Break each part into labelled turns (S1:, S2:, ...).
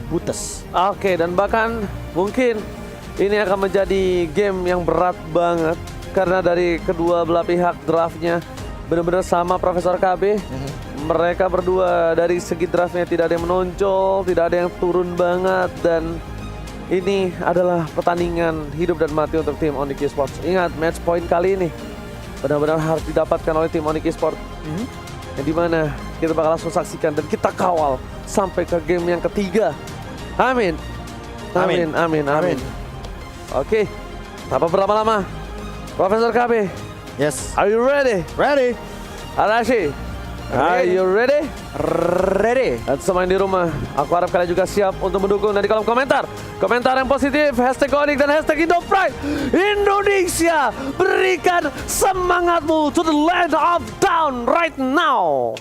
S1: Butes.
S2: Oke, dan bahkan mungkin ini akan menjadi game yang berat banget karena dari kedua belah pihak draftnya benar-benar sama Profesor KB. Mereka berdua dari segi draftnya tidak ada yang menonjol, tidak ada yang turun banget, dan ini adalah pertandingan hidup dan mati untuk tim Onyx Esports. Ingat, match point kali ini benar-benar harus didapatkan oleh tim Onyx Esports. Yang dimana kita bakal langsung saksikan dan kita kawal sampai ke game yang ketiga. Amin. Amin, amin, amin. Oke, tanpa berlama-lama, Profesor KB.
S1: Yes.
S2: Are you ready?
S1: Ready.
S2: Arashi, are you ready?
S1: Ready.
S2: Dan semua yang di rumah, aku harap kalian juga siap untuk mendukung. Dan di kolom komentar, komentar yang positif, hashtag Onyx dan hashtag Indopride Indonesia. Berikan semangatmu to the land of down right now.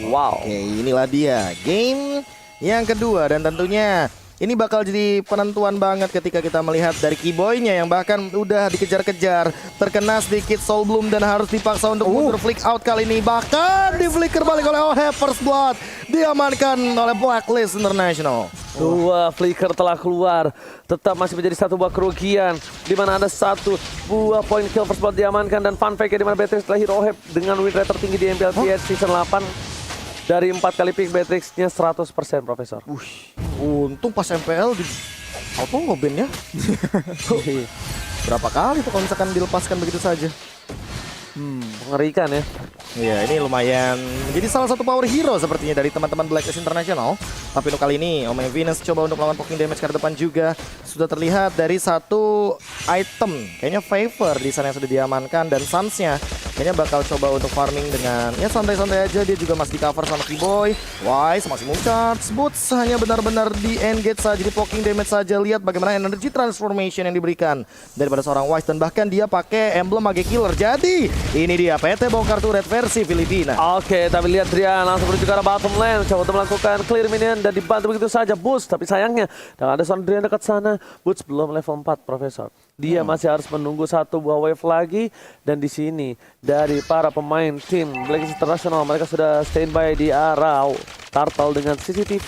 S2: Wow.
S1: Oke, inilah dia game yang kedua, dan tentunya ini bakal jadi penentuan banget ketika kita melihat dari Keyboy-nya yang bahkan udah dikejar-kejar, terkena sedikit Soul Bloom dan harus dipaksa untuk mundur flick out kali ini. Bahkan di flicker balik oleh OHEB, First Blood diamankan oleh Blacklist International.
S2: Dua flicker telah keluar, tetap masih menjadi satu buah kerugian, di mana ada satu buah poin kill First Blood diamankan, dan fun fact-nya di mana Beatrix telah hero OHEB dengan win rate tertinggi di MPLPH season 8. Dari 4 kali pick Beatrix-nya 100% Profesor.
S1: Untung pas MPL di auto nge-ban ya. Berapa kali tuh kalau misalkan dilepaskan begitu saja.
S2: Mengerikan ya.
S1: Iya, ini lumayan menjadi salah satu power hero sepertinya dari teman-teman Blacklist International. Tapi untuk kali ini, Omega Venus coba untuk melawan poking damage ke depan juga. Sudah terlihat dari satu item, kayaknya favor di sana yang sudah diamankan. Dan Suns-nya kayaknya bakal coba untuk farming dengan ya santai-santai aja. Dia juga masih di cover sama Keyboy. Wise masih charge. Boots hanya benar-benar di engage saja, di poking damage saja. Lihat bagaimana energy transformation yang diberikan daripada seorang Wise. Dan bahkan dia pakai emblem Mage Killer. Jadi ini dia PT Bongkar Turret versi Filipina.
S2: Oke, tapi lihat Drian langsung menuju ke arah bottom lane, coba untuk melakukan clear minion dan dibantu begitu saja Boots. Tapi sayangnya, dan ada seorang Drian dekat sana. Boots belum level 4 Profesor. Dia masih harus menunggu satu buah wave lagi. Dan di sini dari para pemain tim Blacklist International, mereka sudah standby di arah Turtle dengan CCTV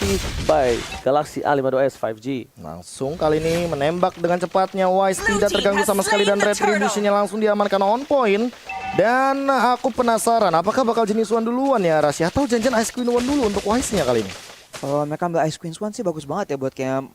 S2: by Galaxy A52s 5G.
S1: Langsung kali ini menembak dengan cepatnya. Wise tidak terganggu sama sekali dan retribution-nya langsung diamankan on point. Dan aku penasaran apakah bakal jenis One duluan ya Rasya, atau janjian Ice Queen One dulu untuk Wise-nya kali ini.
S3: Kalau mereka ambil Ice Queen One sih bagus banget ya buat kayak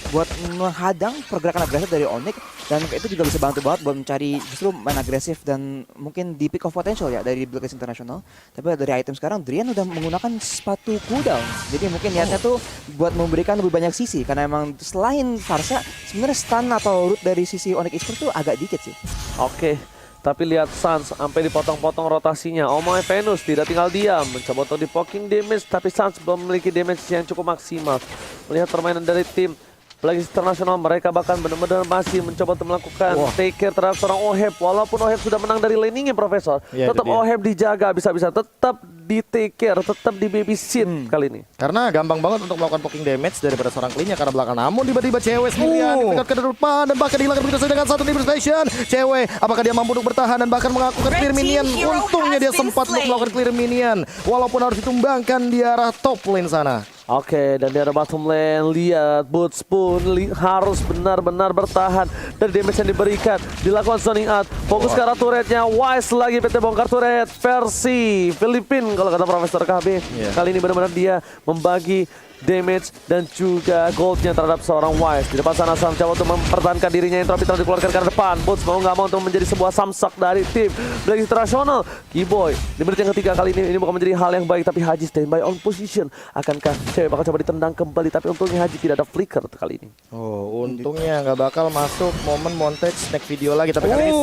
S3: buat menghadang pergerakan agresif dari Onyx, dan itu juga bisa bantu banget buat mencari justru main agresif dan mungkin di pick of potential ya dari Blacklist International. Tapi dari item sekarang Drian udah menggunakan sepatu cooldown, jadi mungkin niatnya tuh buat memberikan lebih banyak sisi, karena emang selain Farsa sebenarnya stun atau root dari sisi Onyx Esports tuh agak dikit sih.
S2: Oke, tapi lihat Suns sampai dipotong-potong rotasinya. Omega Venus tidak tinggal diam, mencoba untuk di poking damage, tapi Suns belum memiliki damage yang cukup maksimal. Melihat permainan dari tim Blacklist International, mereka bahkan benar-benar masih mencoba untuk melakukan take care terhadap seorang OHEB. Walaupun OHEB sudah menang dari laningnya Profesor, tetap OHEB dijaga, bisa-bisa tetap di take care, tetap di babysit kali ini.
S1: Karena gampang banget untuk melakukan poking damage daripada seorang clean-nya karena belakang. Namun tiba-tiba cewek sendirian dipegat ke depan dan bahkan dihilangkan begitu saja dengan satu Nibir Station. Cewek, apakah dia mampu untuk bertahan dan bahkan melakukan clear minion? Untungnya dia sempat untuk melakukan clear minion, walaupun harus ditumbangkan di arah top lane sana.
S2: Oke, dan di arah bottom lane, lihat Boots pun harus benar-benar bertahan dari damage yang diberikan. Dilakukan zoning out, fokus ke arah turretnya. Wise lagi PT Bongkar Turret versi Filipina kalau kata Profesor KB. Kali ini benar-benar dia membagi damage dan juga goldnya terhadap seorang Wise. Di depan sana Sam coba untuk mempertahankan dirinya, entropy telah dikeluarkan ke depan. Boots mau nggak mau untuk menjadi sebuah samsak dari tim Blacklist International. Keyboy di menit yang ketiga kali ini bukan menjadi hal yang baik, tapi Haji standby on position. Akankah cewek bakal coba ditendang kembali, tapi untungnya Haji tidak ada flicker kali ini.
S1: Oh, untungnya nggak bakal masuk momen montage snack video lagi, tapi kali ini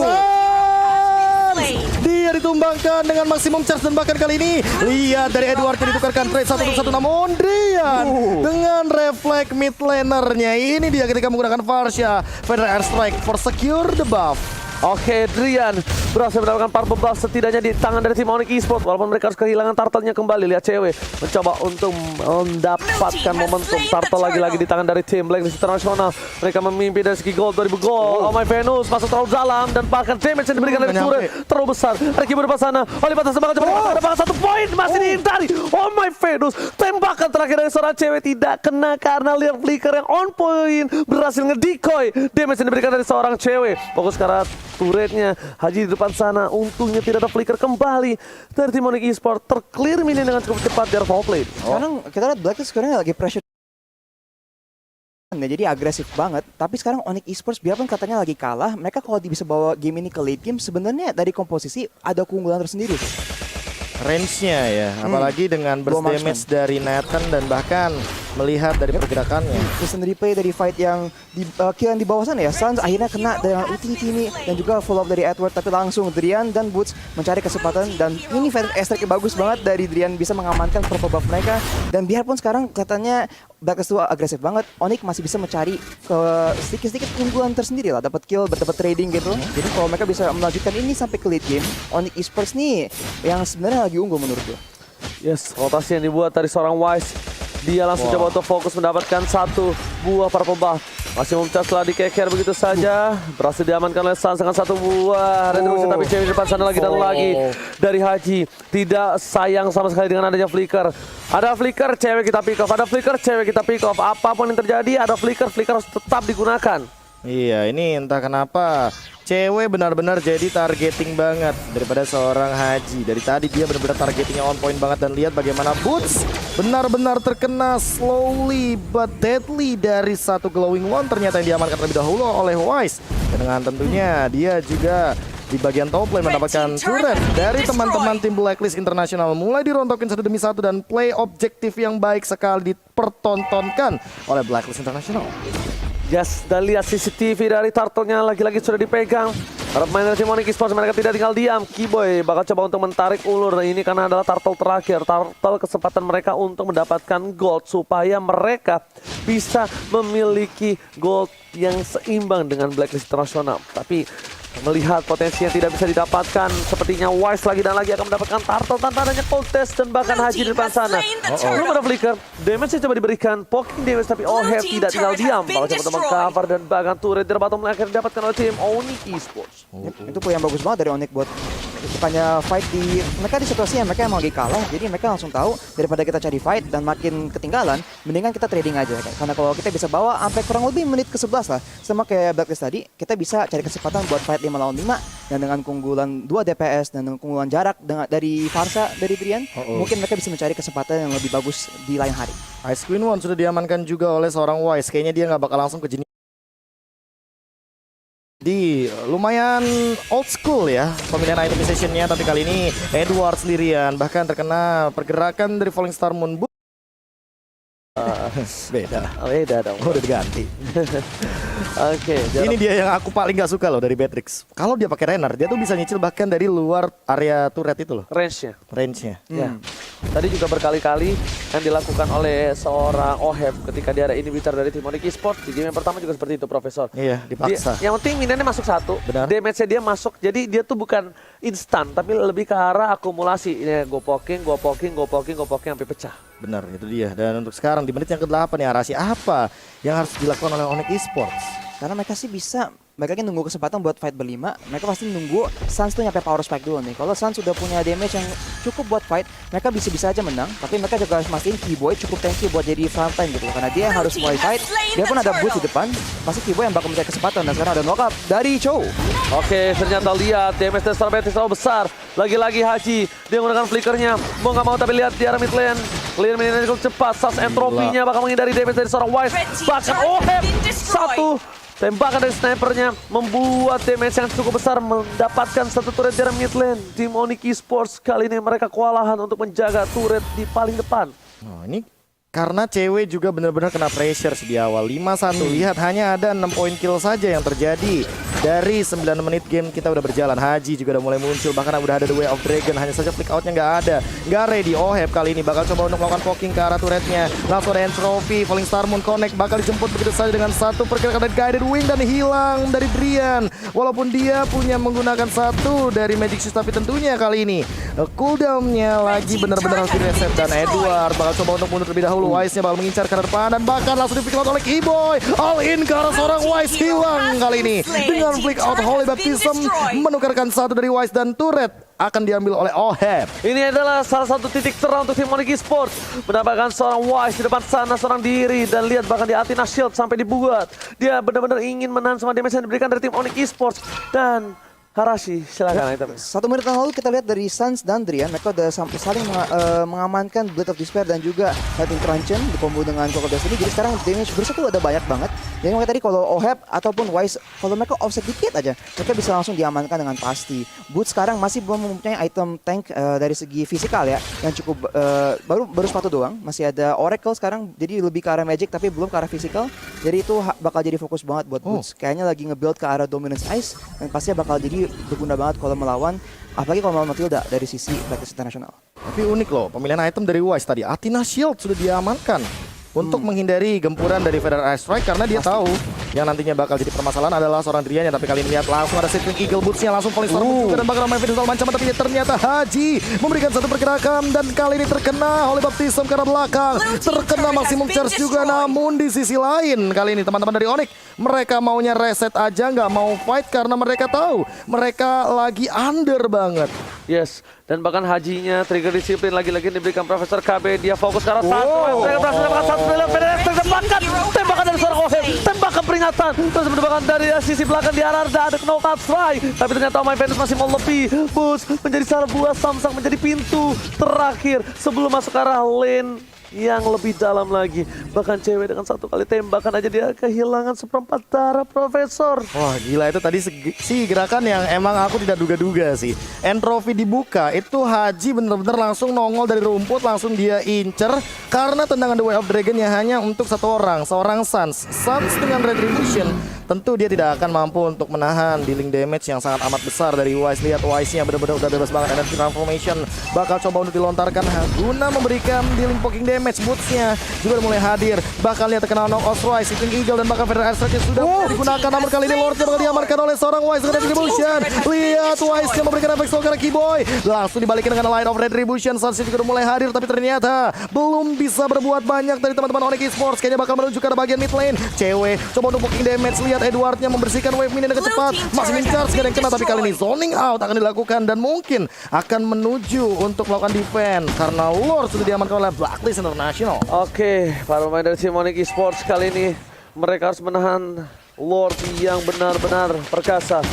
S1: dia ditumbangkan dengan maksimum charge. Dan bahkan kali ini lihat dari Edward yang ditukarkan trade 1-1, namun Drian dengan reflect mid lanernya. Ini dia ketika menggunakan Farsha Feather Airstrike for secure the buff.
S2: Oke, Drian berhasil mendapatkan purple buff setidaknya di tangan dari tim Onyx Esports. Walaupun mereka harus kehilangan turtle-nya kembali. Lihat cewek mencoba untuk mendapatkan momentum. Turtle lagi-lagi di tangan dari tim Blacklist International. Mereka memimpin dari segi gold 2000 gold. Oh my Venus masuk terlalu dalam dan bahkan damage yang diberikan dari turret terlalu besar. Ricky berdepan sana. Oli batas semangat coba ada bahkan 1 poin masih dihindari. Oh my Venus, tembakan terakhir dari seorang cewek tidak kena karena lihat flicker yang on point berhasil ngedecoy. Damage yang diberikan dari seorang cewek. Fokus karena turretnya Haji di depan sana. Untungnya tidak ada flicker kembali dari tim Onyx Esports. Terclear minion dengan cukup cepat dari foul play.
S3: Sekarang kita lihat Blacklist sekarang lagi pressure. Jadi agresif banget, tapi sekarang Onyx Esports biarpun katanya lagi kalah, mereka kalau bisa bawa game ini ke late game, sebenarnya dari komposisi ada keunggulan tersendiri.
S1: Range-nya ya, apalagi dengan burst damage dari Nathan dan bahkan melihat dari pergerakannya.
S3: Instant replay dari fight yang di kill yang di bawah sana ya, Sans akhirnya kena dengan ulti ini dan juga follow up dari Edward, tapi langsung Drian dan Boots mencari kesempatan dan ini fight strike bagus banget dari Drian bisa mengamankan purple buff mereka dan biarpun sekarang katanya Blacklist itu agresif banget, Onyx masih bisa mencari ke sedikit-sedikit keunggulan tersendiri lah, dapat kill, dapat trading gitu. Jadi kalau mereka bisa melanjutkan ini sampai ke late game, Onyx Esports nih yang sebenarnya lagi unggul menurut gue.
S2: Yes, rotasi yang dibuat dari seorang Wise. Dia langsung coba untuk fokus mendapatkan 1 buah purple buff. Masih memecah setelah dikeker begitu saja. Berhasil diamankan oleh Sans dengan 1 buah. Retribusi tapi cewek di depan sana lagi dan lagi. Dari Haji. Tidak sayang sama sekali dengan adanya flicker. Ada flicker, cewek kita pick off. Ada flicker, cewek kita pick off. Apapun yang terjadi, ada flicker, flicker harus tetap digunakan.
S1: Iya, ini entah kenapa cewek benar-benar jadi targeting banget daripada seorang Haji. Dari tadi dia benar-benar targetingnya on point banget dan lihat bagaimana Boots benar-benar terkena slowly but deadly dari 1 glowing one ternyata yang diamankan terlebih dahulu oleh Wise. Dan dengan tentunya dia juga di bagian top lane mendapatkan turret dari teman-teman tim Blacklist International. Mulai dirontokin 1 demi 1 dan play objektif yang baik sekali dipertontonkan oleh Blacklist International.
S2: Yes, dan lihat CCTV dari turtle-nya lagi-lagi sudah dipegang. Para pemain dari tim Onyx Esports mereka tidak tinggal diam. Keyboy bakal coba untuk menarik ulur. Ini karena adalah turtle terakhir. Turtle kesempatan mereka untuk mendapatkan gold supaya mereka bisa memiliki gold yang seimbang dengan Blacklist International. Tapi melihat potensi yang tidak bisa didapatkan, sepertinya Wise lagi dan lagi akan mendapatkan turtle tanpa adanya contest dan bahkan Haji di depan sana. Belum ada flicker, damage coba diberikan, poking damage tapi Oheb tidak tinggal diam. Bakal coba untuk cover dan bahkan turret dari bottom lane akhirnya didapatkan oleh tim Onyx Esports.
S3: Itu poin yang bagus banget dari Onyx buat bukannya fight di mereka di situasi yang mereka emang lagi kalah, jadi mereka langsung tahu daripada kita cari fight dan makin ketinggalan, mendingan kita trading aja kan. Karena kalau kita bisa bawa sampai kurang lebih menit ke-11 lah, sama kayak Blacklist tadi, kita bisa cari kesempatan buat fight 5 lawan 5 dan dengan keunggulan 2 DPS dan dengan keunggulan jarak dari Farsa dari Drian, mungkin mereka bisa mencari kesempatan yang lebih bagus di lain hari.
S1: Ice Queen One sudah diamankan juga oleh seorang Wise. Kayaknya dia nggak bakal langsung ke jenis. Di lumayan old school ya pemilihan itemization-nya, tapi kali ini Edward sendirian bahkan terkena pergerakan dari Falling Star Moon. Beda dong, udah diganti.
S2: Oke,
S1: ini dia yang aku paling gak suka loh dari Beatrix. Kalau dia pakai Renner, dia tuh bisa nyicil bahkan dari luar area turret itu loh. Range-nya.
S2: Ya. Tadi juga berkali-kali yang dilakukan oleh seorang Oheb ketika dia ada inhibitor dari tim Onyx Esports. Di game yang pertama juga seperti itu, Profesor.
S1: Iya, dipaksa.
S2: Yang penting minionnya masuk 1, damage-nya dia masuk. Jadi dia tuh bukan instan, tapi lebih ke arah akumulasi. Ini gue poking sampai pecah.
S1: Benar, itu dia. Dan untuk sekarang di menit yang ke-8 ya, rahasia apa yang harus dilakukan oleh Onyx Esports?
S3: Karena mereka sih bisa, mereka kan nunggu kesempatan buat fight berlima, mereka pasti nunggu Sans tuh nyampe power spike dulu nih. Kalau Sans sudah punya damage yang cukup buat fight, mereka bisa aja menang, tapi mereka juga harus mastiin Keyboy cukup tanky buat jadi frontline gitu. Karena dia harus mulai fight, dia pun ada boost di depan, pasti Keyboy yang bakal mencari kesempatan. Dan sekarang ada knock-up dari Chow.
S2: Oke, ternyata lihat damage dari Star Betis terlalu besar. Lagi-lagi Haji, dia menggunakan flickernya. Mau nggak mau tapi lihat di arah mid lane. Clear minion cukup cepat, Sas entropinya bakal menghindari damage dari seorang Wise. Bahkan Oheb 1 tembakan dari snipernya membuat damage yang cukup besar, mendapatkan 1 turret dari mid lane. Tim Onyx Esports kali ini mereka kewalahan untuk menjaga turret di paling depan.
S1: Oh, ini karena cewek juga benar-benar kena pressure di awal. 5-1, lihat hanya ada 6 poin kill saja yang terjadi. Dari 9 menit game kita udah berjalan. Haji juga udah mulai muncul, bahkan udah ada The Way of Dragon. Hanya saja flick outnya nggak ada, nggak ready. Oheb kali ini bakal coba untuk melakukan poking ke arah turretnya. Langsung ada Entropy, Falling Star Moon Connect bakal dijemput begitu saja dengan satu pergerakan dari Guided Wing dan hilang dari Drian. Walaupun dia punya menggunakan satu dari Magic Shoes, tapi tentunya kali ini cooldownnya lagi benar-benar harus direset. Dan Edward bakal coba untuk mundur terlebih dahulu. Wise-nya bakal mengincar ke depan dan bahkan langsung di flick out oleh Keyboy. All in ke arah seorang Wise, hilang kali ini dengan flick out. Holy Baptism menukarkan satu dari Wise dan turret akan diambil oleh Oheb.
S2: Ini adalah salah satu titik terang untuk tim Onyx Esports. Mendapatkan seorang Wise di depan sana, seorang diri. Dan lihat bahkan di Athena Shield sampai dibuat. Dia benar-benar ingin menahan semua damage yang diberikan dari tim Onyx Esports. Dan Harashi, silakan.
S3: Ya, 1 menit yang lalu kita lihat dari Suns dan Drian, mereka udah saling mengamankan Blade of Despair dan juga Lightning Truncheon dikombo dengan Coco Destiny. Jadi sekarang damage burst itu ada banyak banget. Jadi makanya tadi kalau Oheb ataupun Wise, kalau mereka offset dikit aja, mereka bisa langsung diamankan dengan pasti. Boots sekarang masih belum mempunyai item tank dari segi fisikal ya, yang cukup baru sepatu doang. Masih ada Oracle sekarang, jadi lebih ke arah Magic tapi belum ke arah fisikal. Jadi itu bakal jadi fokus banget buat Boots. Kayaknya lagi nge-build ke arah Dominance Ice dan pastinya bakal jadi berguna banget kalau melawan, apalagi kalau melawan Matilda dari sisi Blacklist International.
S1: Tapi unik loh, pemilihan item dari Wise tadi. Athena Shield sudah diamankan untuk menghindari gempuran dari Federal Air Strike, karena dia tahu yang nantinya bakal jadi permasalahan adalah seorang Drian. Tapi kali ini lihat langsung ada Sitting Eagle Boots-nya, langsung Falling Star juga dan bakal main Fidel Mancaman. Tapi ternyata Haji memberikan satu pergerakan dan kali ini terkena Holy Baptism ke arah belakang. Terkena Maximum Charge juga, namun di sisi lain kali ini teman-teman dari Onyx mereka maunya reset aja, nggak mau fight karena mereka tahu mereka lagi under banget.
S2: Yes, dan bahkan Hajinya trigger disiplin lagi-lagi diberikan Profesor KB. Dia fokus ke arah satu. Mereka berhasil mendapatkan satu tembakan dari seorang Oheb. Tembakan peringatan. Terus menembakkan dari sisi belakang di arah ada knockout strike. Tapi ternyata Oh My Venus masih mau lebih. Boots menjadi salah buah Samsung menjadi pintu terakhir sebelum masuk ke arah lane yang lebih dalam lagi. Bahkan cewek dengan satu kali tembakan aja dia kehilangan seperempat darah Profesor.
S1: Wah gila, itu tadi si gerakan yang emang aku tidak duga-duga sih. Entropy dibuka, itu Haji bener-bener langsung nongol dari rumput, langsung dia incer. Karena tendangan The Way of Dragon yang hanya untuk satu orang, seorang Suns. Suns dengan Retribution, tentu dia tidak akan mampu untuk menahan dealing damage yang sangat amat besar dari Wise. Lihat Wise-nya bener-bener udah bebas banget. Energy Transformation bakal coba untuk dilontarkan guna memberikan dealing poking damage. Boots-nya juga udah mulai hadir. Bahkan lihat terkena knock out Wise, Sitting Eagle dan bahkan Federal Air Strike sudah digunakan. Namun kali ini Lord-nya bakal diamankan oleh seorang Wise dengan Retribution. Lihat Wise-nya memberikan efek slow karena Keyboy. Langsung dibalikin dengan Light of Retribution. Suns juga udah mulai hadir, tapi ternyata belum bisa berbuat banyak dari teman-teman Onyx Esports. Kayaknya bakal menuju ke arah bagian mid lane. Cewek coba untuk poking damage. Lihat Edward-nya membersihkan wave minion dengan cepat. Masih charge, gak ada yang kena, tapi kali ini zoning out akan dilakukan dan mungkin akan menuju untuk melakukan defense karena Lord sudah diamankan oleh Blacklist International.
S2: Oke, para pemain dari tim Onyx Esports kali ini mereka harus menahan Lord yang benar-benar perkasa.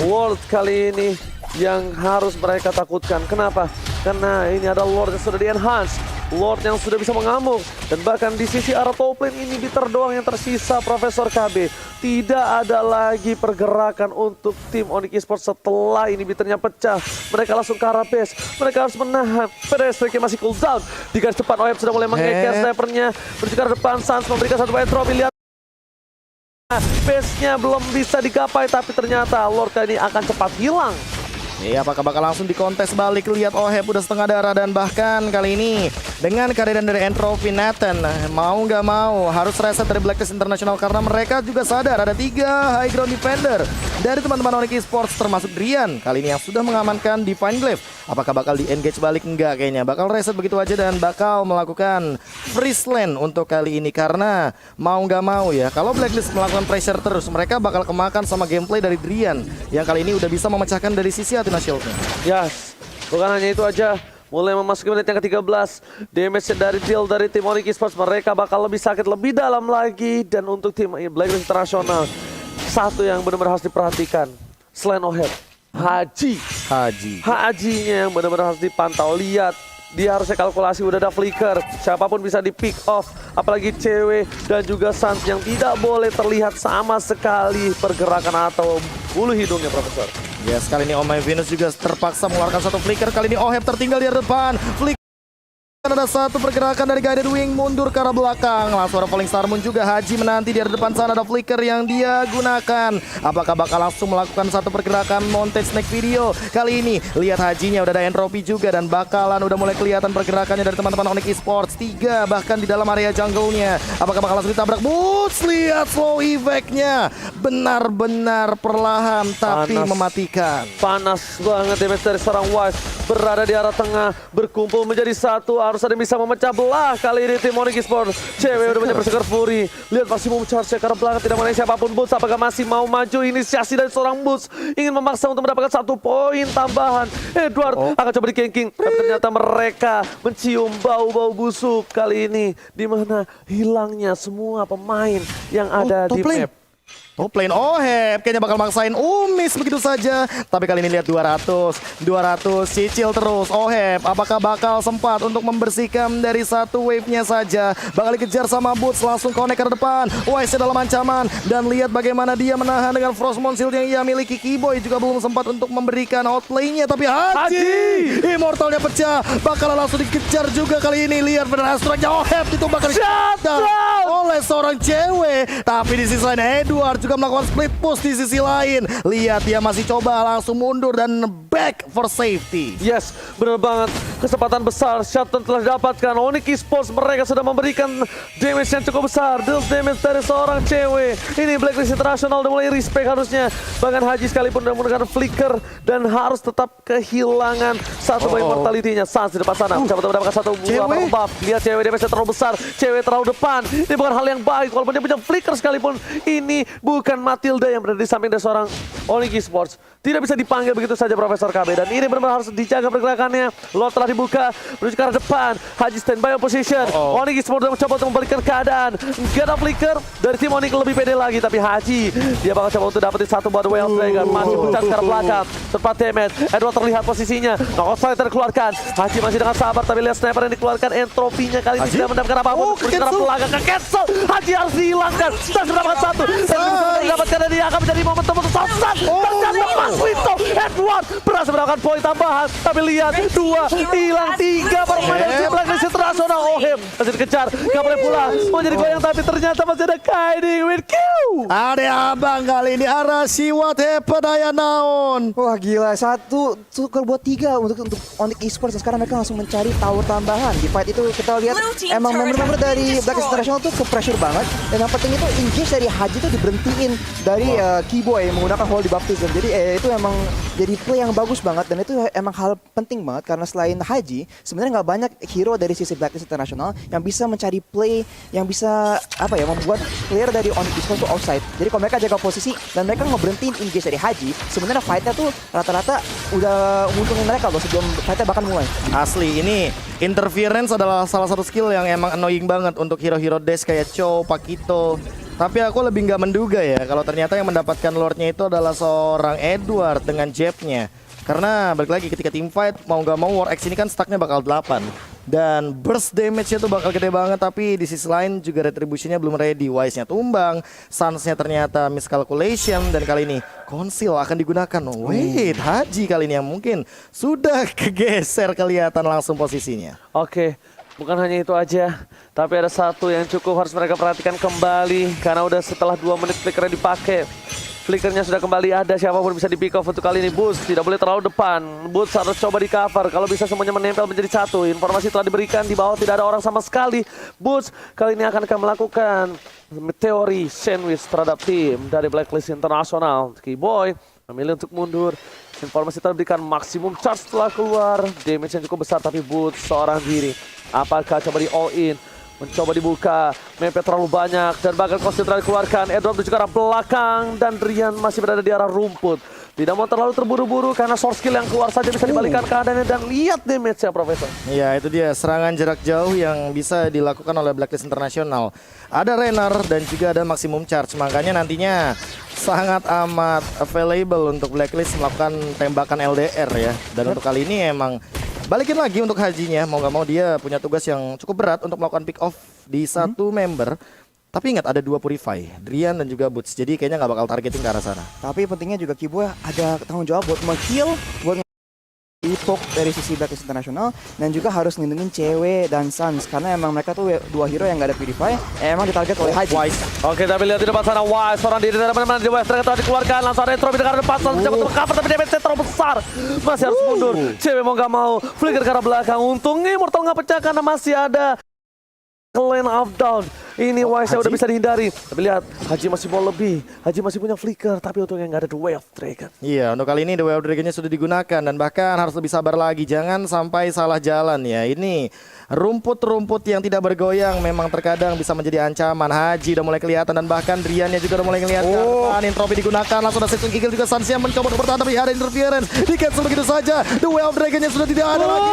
S2: Lord kali ini yang harus mereka takutkan. Kenapa? Karena ini ada Lord yang sudah di-enhance, Lord yang sudah bisa mengamuk. Dan bahkan di sisi arah top lane ini Bitter doang yang tersisa Profesor KB. Tidak ada lagi pergerakan untuk tim Onyx Esports setelah ini Bitternya pecah. Mereka langsung ke arah base. Mereka harus menahan. Pedestrian masih cooldown. Di garis depan Oheb sudah mulai mengeker snipernya. Menuju ke arah depan, Suns memberikan satu entropy. Lihat base-nya belum bisa digapai, tapi ternyata Lord kali ini akan cepat hilang.
S1: Iya, apakah bakal langsung dikontes balik? Lihat Oheb udah setengah darah dan bahkan kali ini dengan kehadiran dari Entropy, Nathan mau nggak mau harus reset dari Blacklist International karena mereka juga sadar ada 3 high ground defender dari teman-teman Onyx Esports termasuk Drian kali ini yang sudah mengamankan Divine Glaive. Apakah bakal di-engage balik? Enggak kayaknya. Bakal reset begitu aja dan bakal melakukan freeze lane untuk kali ini karena mau nggak mau ya. Kalau Blacklist melakukan pressure terus, mereka bakal kemakan sama gameplay dari Drian yang kali ini udah bisa memecahkan dari sisi Athena Shield-nya.
S2: Yes, bukan hanya itu aja. Mulai memasuki menit yang ke-13, damage dari deal dari tim Onyx Esports, mereka bakal lebih sakit, lebih dalam lagi. Dan untuk tim Blacklist International, satu yang benar-benar harus diperhatikan selain Oheb, Hajinya yang benar-benar harus dipantau. Lihat, dia harusnya kalkulasi, udah ada flicker, siapapun bisa di pick off, apalagi cewek dan juga Suns yang tidak boleh terlihat sama sekali pergerakan atau bulu hidungnya Profesor.
S1: Yes, kali ini Oh My Venus juga terpaksa mengeluarkan satu flicker. Kali ini Oheb tertinggal di depan. Flicker Ada satu pergerakan dari Guided Wing mundur ke arah belakang. Langsung ada Falling Star Moon juga. Haji menanti di depan sana ada flicker yang dia gunakan. Apakah bakal langsung melakukan satu pergerakan montage snake video? Kali ini lihat Hajinya udah ada entropy juga dan bakalan udah mulai kelihatan pergerakannya dari teman-teman Onyx Esports. 3 bahkan di dalam area jungle-nya. Apakah bakal langsung ditabrak? Boots, lihat slow effect-nya. Benar-benar perlahan tapi
S2: Panas.
S1: mematikan.
S2: Panas banget damage dari seorang Wise. Berada di arah tengah, berkumpul menjadi satu. Harus ada yang bisa memecah belah kali ini tim Onyx Esports. Cewek udah banyak berseker Fury. Lihat maksimum charge ke arah belakang, tidak mengenai siapapun. Boots apakah masih mau maju? Inisiasi dari seorang Boots ingin memaksa untuk mendapatkan 1 poin tambahan. Edward akan coba di-ganking, tapi ternyata mereka mencium bau-bau busuk kali ini, di mana hilangnya semua pemain yang ada
S1: top
S2: di
S1: lane.
S2: map.
S1: Top lane Oheb kayaknya bakal maksain Umis begitu saja. Tapi kali ini lihat 200 cicil terus Oheb. Apakah bakal sempat untuk membersihkan dari satu wave-nya saja? Bakal dikejar sama Boots, langsung connect ke depan. Wise dalam ancaman dan lihat bagaimana dia menahan dengan Frostmourne Shield yang ia miliki. Keyboy juga belum sempat untuk memberikan outplay-nya, tapi Haji Immortalnya pecah. Bakal langsung dikejar juga kali ini. Lihat benar Astranya Oheb itu bakal dikejar oleh seorang cewek. Tapi di sisi lain Edward juga melakukan split push di sisi lain. Lihat dia masih coba langsung mundur dan back for safety.
S2: Yes, benar banget. Kesempatan besar Shutdown telah didapatkan. Onyx Esports mereka sudah memberikan damage yang cukup besar. Deal damage dari seorang cewek. Ini Blacklist International udah mulai respect harusnya. Bahkan Haji sekalipun udah menggunakan flicker dan harus tetap kehilangan satu poin mortality-nya. Sans di depan sana mencoba untuk mendapatkan satu buah buff. Lihat cewek damage terlalu besar. Cewek terlalu depan. Ini bukan hal yang baik walaupun dia punya flicker sekalipun. Ini bukan Matilda yang berada di samping dari seorang Onyx Esports. Tidak bisa dipanggil begitu saja Profesor KB. Dan ini benar-benar harus dijaga pergerakannya. Lot telah dibuka menuju ke arah depan. Haji standby on position. Onyx Esports mencoba untuk membalikkan keadaan. Gak ada flicker dari tim Onyx lebih pede lagi. Tapi Haji dia bakal coba untuk dapetin satu buat Whale Dragon. Masih puncak ke arah belakang. Tepat damage. Edward terlihat posisinya. Knockout Fire terkeluarkan. Haji masih dengan sabar. Tapi lihat sniper yang dikeluarkan. Entropinya kali ini tidak mendapatkan apapun. Menuju ke arah belakang. Ke-cancel. Haji harus dihilangkan. Dan mendapatkan satu. Dan bisa mendapatkan dan dia akan menjadi momentum untuk Sansan. Ternyata Mas Winto. Edward berhasil mendapatkan poin tambahan. Tapi lihat 2 hilang 3 permain dari tim Blacklist International. Oheb masih dikejar. Gak boleh pulang. Mau jadi goyang tapi ternyata masih ada Kaidi with Q.
S1: Ada abang kali ini Arashi what happened ayah naon.
S3: Wah gila, satu tuker buat 3 untuk Onyx Esports. Dan sekarang mereka langsung mencari tower tambahan. Di fight itu kita lihat emang member-member dari Blacklist International tuh ke pressure banget. Dan yang penting itu engage dari Haji tuh diberhentiin dari Keyboy menggunakan Holy Baptism. Jadi itu emang jadi play yang bagus banget. Dan itu emang hal penting banget karena selain Haji sebenarnya nggak banyak hero dari sisi Blacklist International yang bisa mencari play yang bisa apa ya membuat player dari Onyx Esports tuh offside. Jadi kalau mereka jaga posisi dan mereka ngeberhentiin engage dari Haji, sebenarnya fightnya tuh rata-rata udah nguntungin mereka loh sebelum fightnya bahkan mulai.
S1: Asli ini interference adalah salah satu skill yang emang annoying banget untuk hero-hero Dash kayak Cho, Pakito. Tapi aku lebih nggak menduga ya kalau ternyata yang mendapatkan lordnya itu adalah seorang Edward dengan jabnya. Karena balik lagi ketika team fight mau nggak mau War X ini kan stacknya bakal 8. Dan burst damage-nya tuh bakal gede banget. Tapi di sisi lain juga retribution-nya belum ready. Wise-nya tumbang, Sans-nya ternyata miscalculation. Dan kali ini Conceal akan digunakan. Wait, Haji kali ini yang mungkin sudah kegeser kelihatan langsung posisinya.
S2: Oke, bukan hanya itu aja, tapi ada satu yang cukup harus mereka perhatikan kembali. Karena udah setelah 2 menit flickernya dipakai, flickernya sudah kembali ada, siapapun bisa di pick off untuk kali ini. Boots tidak boleh terlalu depan. Boots harus coba di cover. Kalau bisa semuanya menempel menjadi satu. Informasi telah diberikan di bawah tidak ada orang sama sekali. Boots kali ini akan melakukan teori sandwich terhadap tim dari Blacklist International. Keyboy memilih untuk mundur. Informasi telah diberikan maksimum charge telah keluar. Damage yang cukup besar tapi Boots seorang diri. Apakah coba di all in? Mencoba dibuka, mepet terlalu banyak dan bahkan konsentrasi dikeluarkan. Edward menuju ke arah belakang dan Rian masih berada di arah rumput. Tidak mau terlalu terburu-buru karena source skill yang keluar saja bisa dibalikan keadaannya. Dan lihat damage-nya Profesor.
S1: Ya itu dia serangan jarak jauh yang bisa dilakukan oleh Blacklist International. Ada Renar dan juga ada maximum charge. Makanya nantinya sangat amat available untuk Blacklist melakukan tembakan LDR ya. Dan untuk kali ini emang balikin lagi untuk Hajinya, mau nggak mau dia punya tugas yang cukup berat untuk melakukan pick off di satu member. Tapi ingat ada 2 Purify, Drian dan juga Boots. Jadi kayaknya nggak bakal targeting ke arah sana.
S3: Tapi pentingnya juga Keyboy ada tanggung jawab buat nge-heal, buat Ipok dari sisi Blacklist International dan juga harus ngelindungin cewek dan Suns karena emang mereka tuh dua hero yang gak ada PewDiePie emang ditarget oleh Haji.
S1: Wise.
S2: Oke, tapi lihat di depan sana Wise, seorang diri dari mana-mana di West telah dikeluarkan, langsung ada Retro di dekat depan, langsung coba untuk cover tapi damage terlalu besar. Masih harus mundur. Cewek mau gak mau, flicker ke arah belakang. Untungnya Immortal nggak pecah karena masih ada Clan of Down. Ini Wise udah bisa dihindari. Tapi lihat, Haji masih mau lebih. Haji masih punya flicker, tapi untungnya nggak ada The Way of Dragon.
S1: Iya, untuk kali ini The Way of Dragon-nya sudah digunakan dan bahkan harus lebih sabar lagi. Jangan sampai salah jalan ya. Ini rumput-rumput yang tidak bergoyang memang terkadang bisa menjadi ancaman. Haji udah mulai kelihatan dan bahkan Driannya juga udah mulai kelihatan. Intropi digunakan, langsung ada Setsun Giggle juga Sansia mencoba untuk bertahan tapi ada interference. Di cancel begitu saja. The Way of Dragon-nya sudah tidak ada lagi.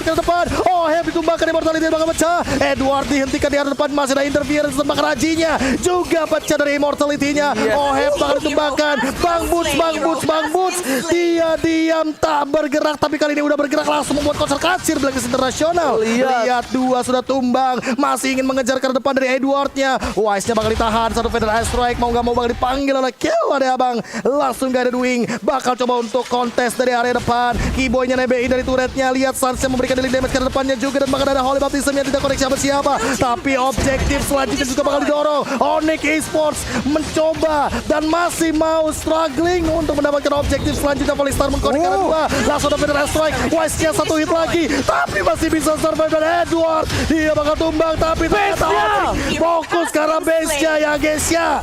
S1: Ke depan. Oh, Heb ditumbangkan Immortality bakal pecah. Edward dihentikan di arah depan, masih ada interference tembak Rajinya juga pecah dari Immortality-nya. Oh, Heb bakal ditumbangkan. Bang Boots. Dia diam tak bergerak tapi kali ini udah bergerak langsung membuat konser kacir Blacklist International. Lihat dua sudah tumbang, masih ingin mengejar ke depan dari Edward-nya. Wise-nya bakal ditahan, satu Feather Ice Strike mau nggak mau bakal dipanggil oleh Kill ada abang. Langsung gak ada Wing, bakal coba untuk kontes dari area depan. Keyboy-nya nebein dari turretnya. Lihat Sans yang memberikan dealing damage ke depannya juga dan bahkan ada Holy Baptism yang tidak konek siapa-siapa. Tapi objektif selanjutnya juga bakal didorong. Onyx Esports mencoba dan masih mau struggling untuk mendapatkan objektif selanjutnya. Polystar mengkonek ke arah dua. Langsung ada Feather Ice Strike. Wise-nya satu hit lagi, tapi masih bisa survive dan Edward. Dia bakal tumbang tapi ternyata Onyx fokus karena base-nya ya guys ya.